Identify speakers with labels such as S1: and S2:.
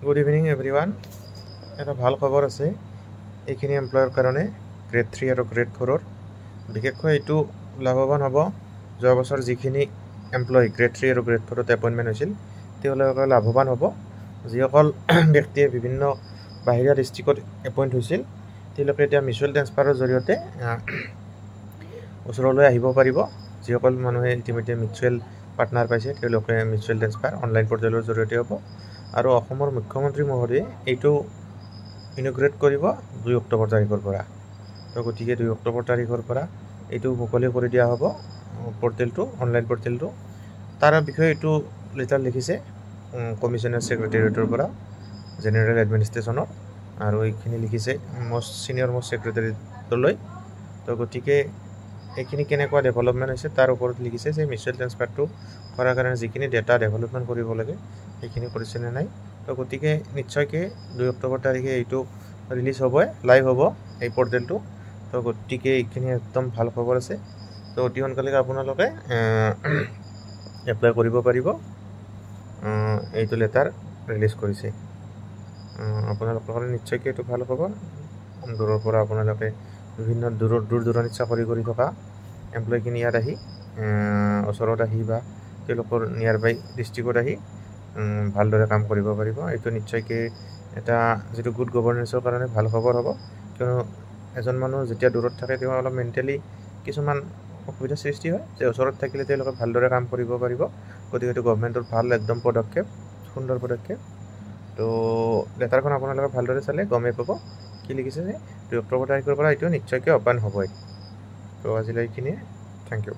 S1: Good evening everyone. এটা ভাল খবৰ আছে এইখিনি এমপ্লয়ৰ কাৰণে গ্ৰেড 3 আৰু গ্ৰেড 4-ৰ। বিশেষকৈ এইটো লাভৱান হ'ব যোৱা বছৰ যিখিনি এমপ্লয় গ্ৰেড 3 আৰু গ্ৰেড 4-ত এপইণ্টমেণ্ট হৈছিল তেওঁলোকে লাভৱান হ'ব। যিসকল ব্যক্তিয়ে বিভিন্ন বাহিৰা ডিষ্ট্ৰিক্টত এপইণ্ট হৈছিল তেওঁলোকে এতিয়া মিউচুৱেল ট্ৰেন্সফাৰৰ জৰিয়তে ওচৰলৈ আহিব পাৰিব। যিসকল মানুহে ইতিমধ্যে মিউচুৱেল পাৰ্টনাৰ পাইছে তেওঁলোকে মিউচুৱেল ট্ৰেন্সফাৰ অনলাইন পৰ্টেলৰ জৰিয়তে হ'ব। আৰু অসমৰ মুখ্যমন্ত্ৰী মহোদয়ে এইটো ইনগ্ৰেট কৰিব 2 অক্টোবৰ তাৰিখৰ পৰা। তো গতিকে 2 অক্টোবৰ তাৰিখৰ পৰা এইটো মুকলি কৰি দিয়া হ'ব পৰ্টেলটো, অনলাইন পৰ্টেলটো। তাৰ বিষয়ে এইটো লেটাৰ লিখিছে কমিশনাৰ ছেক্ৰেটেৰিয়েটৰ পৰা জেনেৰেল এডমিনিষ্ট্ৰেশ্যনৰ, আৰু এইখিনি লিখিছে ছিনিয়ৰ মোষ্ট ছেক্ৰেটেৰিয়েটলৈ। তো গতিকে এইখিনি কেনেকুৱা ডেভেলপমেণ্ট হৈছে তাৰ ওপৰত লিখিছে যে মিউচুৱেল ট্ৰেন্সফাৰটো কৰাৰ কাৰণে যিখিনি ডেটা ডেভেলপমেণ্ট কৰিব লাগে সেইখিনি কৰিছেনে নাই। তো গতিকে নিশ্চয়কৈ 2 অক্টোবৰ তাৰিখে এইটো ৰিলিজ হ'ব, লাইভ হ'ব এই পৰ্টেলটো। তো গতিকে এইখিনি একদম ভাল খবৰ আছে। তো অতি সোনকালে আপোনালোকে এপ্লাই কৰিব পাৰিব। এইটো লেটাৰ ৰিলিজ কৰিছে আপোনালোকৰ কাৰণে, নিশ্চয়কৈ এইটো ভাল খবৰ। দূৰৰ পৰা আপোনালোকে বিভিন্ন দূৰ দূৰণিত চাকৰি কৰি থকা এমপ্লয়খিনি ইয়াত আহি ওচৰত আহি বা তেওঁলোকৰ নিয়াৰ বাই ডিষ্ট্ৰিক্টত আহি ভালদৰে কাম কৰিব পাৰিব। এইটো নিশ্চয়কৈ এটা যিটো গুড গভৰ্নেন্সৰ কাৰণে ভাল খবৰ হ'ব, কিয়নো এজন মানুহ যেতিয়া দূৰত থাকে তেওঁ অলপ মেণ্টেলি কিছুমান অসুবিধাৰ সৃষ্টি হয়, যে ওচৰত থাকিলে তেওঁলোকে ভালদৰে কাম কৰিব পাৰিব। গতিকে এইটো গভৰ্ণমেণ্টৰ ভাল একদম পদক্ষেপ, সুন্দৰ পদক্ষেপ। তো লেটাৰখন আপোনালোকে ভালদৰে চালে গমেই পাব কি লিখিছে যে 2 অক্টোবৰ তাৰিখৰ পৰা এইটো নিশ্চয়কৈ অপান হ'বই। তো আজিলৈ এইখিনিয়ে, থেংক ইউ।